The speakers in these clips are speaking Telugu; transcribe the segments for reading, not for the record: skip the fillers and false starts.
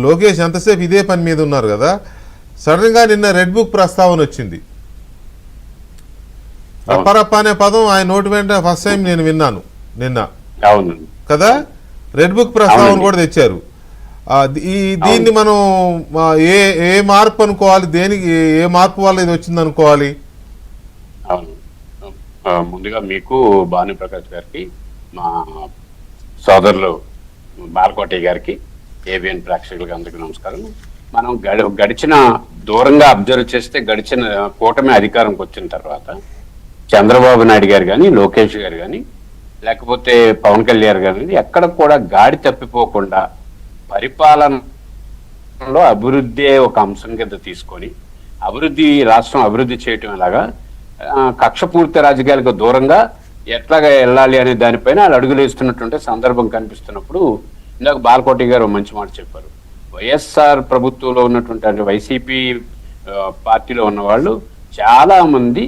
లోకేష్ ఎంతసేపు ఇదే పని మీద ఉన్నారు కదా, సడన్గా నిన్న రెడ్ బుక్ ప్రస్తావన వచ్చింది. రప్పరప్ప అనే పదం ఆయన నోటి వెంట ఫస్ట్ టైం నేను విన్నాను నిన్న కదా. రెడ్ బుక్ ప్రస్తావన కూడా తెచ్చారు. దీన్ని మనం ఏ మార్పు అనుకోవాలి, దేనికి ఏ మార్పు వల్ల ఇది వచ్చింది అనుకోవాలి? అవును, ముందుగా మీకు భానుప్రకాష్ గారికి, మా సోదరులు బాలకోటయ్య గారికి, ఏబిఎన్ ప్రేక్షకులకి అందరికీ నమస్కారం. మనం గడిచిన దూరంగా అబ్జర్వ్ చేస్తే గడిచిన కూటమి అధికారంకి వచ్చిన తర్వాత చంద్రబాబు నాయుడు గారు కానీ, లోకేష్ గారు కానీ, లేకపోతే పవన్ కళ్యాణ్ గారు కానీ ఎక్కడ కూడా గాడి తప్పిపోకుండా పరిపాలనలో అభివృద్ధి ఒక అంశం కింద తీసుకొని రాష్ట్రం అభివృద్ధి చేయటం ఎలాగా, కక్షపూర్తి రాజకీయాలకు దూరంగా ఎట్లాగా వెళ్ళాలి అనే దానిపైన వాళ్ళు అడుగులు వేస్తున్నటువంటి సందర్భం కనిపిస్తున్నప్పుడు ఇందాక బాలకోటి గారు మంచి మాట చెప్పారు. వైఎస్ఆర్ ప్రభుత్వంలో ఉన్నటువంటి అంటే వైసీపీ పార్టీలో ఉన్న వాళ్ళు చాలా మంది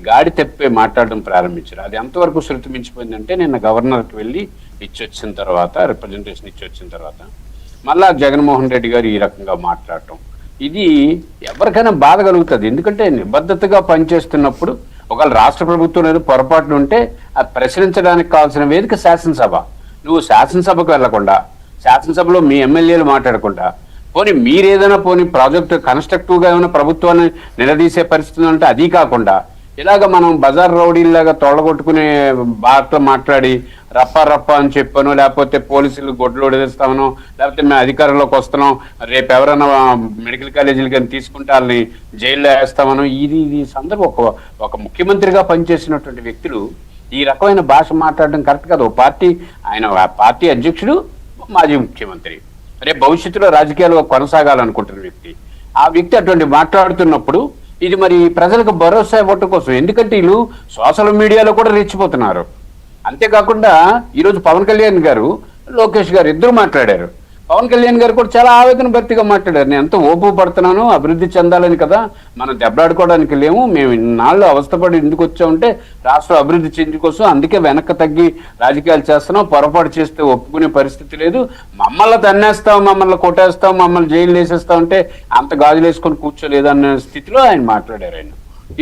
గాడి తప్పే మాట్లాడడం ప్రారంభించారు. అది ఎంతవరకు శృతి మించిపోయిందంటే నిన్న గవర్నర్కి వెళ్ళి ఇచ్చొచ్చిన తర్వాత, రిప్రజెంటేషన్ ఇచ్చొచ్చిన తర్వాత మళ్ళా జగన్మోహన్ రెడ్డి గారు ఈ రకంగా మాట్లాడటం, ఇది ఎవరికైనా బాధ కలుగుతుంది. ఎందుకంటే నిబద్ధతగా పనిచేస్తున్నప్పుడు ఒకవేళ రాష్ట్ర ప్రభుత్వం ఏదో పొరపాట్లు ఉంటే అది ప్రశ్నించడానికి కావాల్సిన వేదిక శాసనసభ. నువ్వు శాసనసభకు వెళ్లకుండా, శాసనసభలో మీ ఎమ్మెల్యేలు మాట్లాడకుండా, పోనీ మీరేదైనా ప్రాజెక్టు కన్స్ట్రక్టివ్గా ఏమైనా ప్రభుత్వాన్ని నిలదీసే పరిస్థితి అంటే అది కాకుండా ఇలాగ మనం బజార్ రౌడీలాగా తొడగొట్టుకునే బాటలో మాట్లాడి రప్ప అని చెప్పాను, లేకపోతే పోలీసులు గొడ్లు వదిలేస్తామనో, లేకపోతే మేము అధికారంలోకి వస్తున్నాం, రేపు ఎవరైనా మెడికల్ కాలేజీలు కానీ తీసుకుంటే వాళ్ళని జైల్లో వేస్తామనో, ఇది సందర్భం ఒక ముఖ్యమంత్రిగా పనిచేసినటువంటి వ్యక్తులు ఈ రకమైన భాష మాట్లాడడం కరెక్ట్ కాదు. ఆయన పార్టీ అధ్యక్షుడు, మాజీ ముఖ్యమంత్రి, రేపు భవిష్యత్తులో రాజకీయాలు కొనసాగాలనుకుంటున్న వ్యక్తి, ఆ వ్యక్తి అటువంటి మాట్లాడుతున్నప్పుడు ఇది మరి ప్రజలకు భరోసా ఇవ్వటం కోసం. ఎందుకంటే వీళ్ళు సోషల్ మీడియాలో కూడా రెచ్చిపోతున్నారు. అంతేకాకుండా ఈరోజు పవన్ కళ్యాణ్ గారు, లోకేష్ గారు ఇద్దరు మాట్లాడారు. పవన్ కళ్యాణ్ గారు కూడా చాలా ఆవేదన భర్తీగా మాట్లాడారు. నేను ఎంతో ఓపు పడుతున్నాను, అభివృద్ధి చెందాలని కదా, మనం దెబ్బలాడుకోవడానికి లేము, మేము ఇన్నాళ్ళు అవస్థపడి ఎందుకు వచ్చామంటే రాష్ట్రం అభివృద్ధి చెంది కోసం, అందుకే వెనక్కి తగ్గి రాజకీయాలు చేస్తున్నాం, పొరపాటు చేస్తే ఒప్పుకునే పరిస్థితి లేదు, మమ్మల్ని తన్నేస్తాం, మమ్మల్ని కొట్టేస్తాం, మమ్మల్ని జైలు వేసేస్తాం అంటే అంత గాజులు వేసుకొని కూర్చోలేదన్న స్థితిలో ఆయన మాట్లాడారు. ఆయన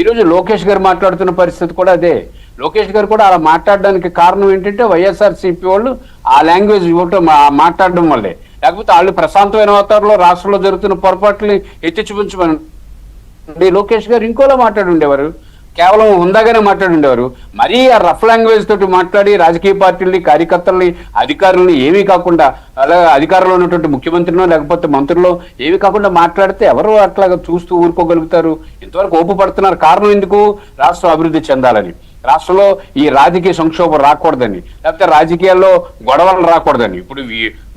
ఈరోజు లోకేష్ గారు మాట్లాడుతున్న పరిస్థితి కూడా అదే. లోకేష్ గారు కూడా అలా మాట్లాడడానికి కారణం ఏంటంటే వైఎస్ఆర్సీపీ వాళ్ళు ఆ లాంగ్వేజ్ ఇవ్వటం, మాట్లాడడం వల్లే. లేకపోతే వాళ్ళు ప్రశాంతమైన వాతావరణంలో రాష్ట్రంలో జరుగుతున్న పొరపాట్లని ఎత్తి చూపించమని లోకేష్ గారు ఇంకోలా మాట్లాడి ఉండేవారు, కేవలం హుందాగానే మాట్లాడి ఉండేవారు. మరీ ఆ రఫ్ లాంగ్వేజ్ తోటి మాట్లాడి రాజకీయ పార్టీలని, కార్యకర్తల్ని, అధికారులని ఏమీ కాకుండా, అలాగే అధికారంలో ఉన్నటువంటి ముఖ్యమంత్రినో లేకపోతే మంత్రుల్లో ఏమీ కాకుండా మాట్లాడితే ఎవరు అట్లాగా చూస్తూ ఊరుకోగలుగుతారు? ఇంతవరకు ఓపు పడుతున్నారు. కారణం ఎందుకు? రాష్ట్రం అభివృద్ధి చెందాలని, రాష్ట్రంలో ఈ రాజకీయ సంక్షోభం రాకూడదని, లేకపోతే రాజకీయాల్లో గొడవలు రాకూడదని. ఇప్పుడు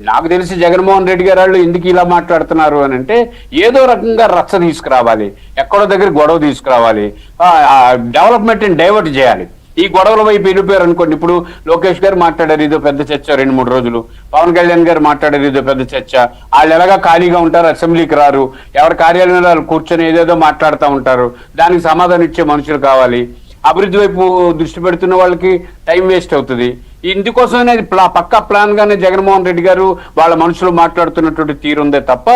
నాకు తెలిసి జగన్మోహన్ రెడ్డి గారు వాళ్ళు ఎందుకు ఇలా మాట్లాడుతున్నారు అని అంటే ఏదో రకంగా రచ్చ తీసుకురావాలి, ఎక్కడో దగ్గర గొడవ తీసుకురావాలి, డెవలప్మెంట్ని డైవర్ట్ చేయాలి. ఈ గొడవల వైపు వెళ్ళిపోయారు అనుకోండి. ఇప్పుడు లోకేష్ గారు మాట్లాడారు, ఇదో పెద్ద చర్చ 2-3 రోజులు. పవన్ కళ్యాణ్ గారు మాట్లాడారు, ఇదో పెద్ద చర్చ. వాళ్ళు ఎలాగా ఖాళీగా ఉంటారు, అసెంబ్లీకి రారు, ఎవరి కార్యాలయంలో వాళ్ళు కూర్చొని ఏదేదో మాట్లాడుతూ ఉంటారు. దానికి సమాధానం ఇచ్చే మనుషులు కావాలి. అభివృద్ధి వైపు దృష్టి పెడుతున్న వాళ్ళకి టైం వేస్ట్ అవుతుంది. ఇందుకోసమే పక్కా ప్లాన్ గానే జగన్మోహన్ రెడ్డి గారు వాళ్ళ మనుషులు మాట్లాడుతున్నటువంటి తీరుందే తప్ప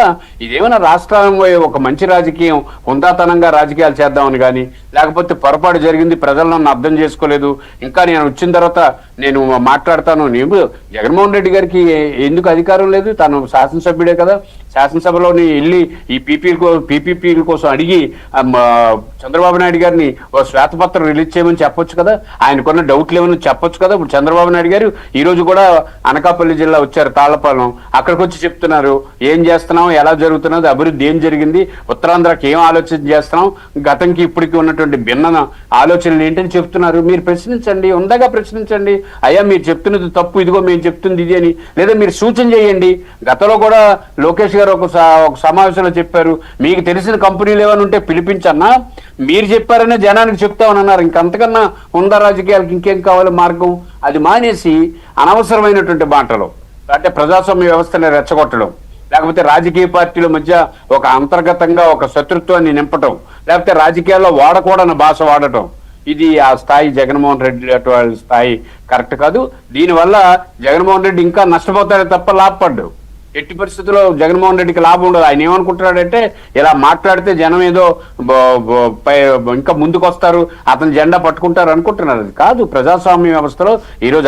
ఇదేమైనా రాష్ట్రం ఒక మంచి రాజకీయం, హుందాతనంగా రాజకీయాలు చేద్దామని కానీ, లేకపోతే పొరపాటు జరిగింది, ప్రజలు నన్ను అర్థం చేసుకోలేదు, ఇంకా నేను వచ్చిన తర్వాత నేను మాట్లాడతాను. నేను జగన్మోహన్ రెడ్డి గారికి ఎందుకు అధికారం లేదు? తను శాసనసభ్యుడే కదా, శాసనసభలోని వెళ్ళి ఈ పీపీపీల కోసం అడిగి చంద్రబాబు నాయుడు గారిని ఓ శ్వేతపత్రం రిలీజ్ చేయమని చెప్పొచ్చు కదా, ఆయనకున్న డౌట్లు ఏమని చెప్పొచ్చు కదా. ఇప్పుడు చంద్రబాబు నాయుడు గారు ఈ రోజు కూడా అనకాపల్లి జిల్లా వచ్చారు, తాళ్లపాలెం, అక్కడికి వచ్చి చెప్తున్నారు ఏం చేస్తున్నాం, ఎలా జరుగుతున్నది, అభివృద్ధి ఏం జరిగింది, ఉత్తరాంధ్రకి ఏం ఆలోచన చేస్తున్నాం, గతంకి ఇప్పటికి ఉన్నటువంటి భిన్న ఆలోచనలు ఏంటని చెప్తున్నారు. మీరు ప్రశ్నించండి, ఉందగా ప్రశ్నించండి. అయ్యా మీరు చెప్తున్నది తప్పు, ఇదిగో మేము చెప్తుంది ఇది అని, లేదా మీరు సూచన చేయండి. గతంలో కూడా లోకేష్ గారు ఒక సమావేశంలో చెప్పారు, మీకు తెలిసిన కంపెనీలు ఏమైనా ఉంటే పిలిపించన్నా, మీరు చెప్పారనే జనానికి చెప్తామని అన్నారు. ఇంకంతకన్నా ఉందా రాజకీయాలకు ఇంకేం కావాలి మార్గం? అది మానేసి అనవసరమైనటువంటి మాటలు, అంటే ప్రజాస్వామ్య వ్యవస్థని రెచ్చగొట్టడం, లేకపోతే రాజకీయ పార్టీల మధ్య ఒక అంతర్గతంగా ఒక శత్రుత్వాన్ని నింపటం, లేకపోతే రాజకీయాల్లో వాడకూడని భాష వాడటం, ఇది ఆ స్థాయి జగన్మోహన్ రెడ్డి వాళ్ళ స్థాయి కరెక్ట్ కాదు. దీనివల్ల జగన్మోహన్ రెడ్డి ఇంకా నష్టపోతాడే తప్ప లాభపడ్డు. ఎట్టి పరిస్థితుల్లో జగన్మోహన్ రెడ్డికి లాభం ఉండదు. ఆయన ఏమనుకుంటున్నాడంటే ఇలా మాట్లాడితే జనం ఏదో ఇంకా ముందుకు వస్తారు, అతని జెండా పట్టుకుంటారు అనుకుంటున్నారు. అది కాదు. ప్రజాస్వామ్య వ్యవస్థలో ఈరోజు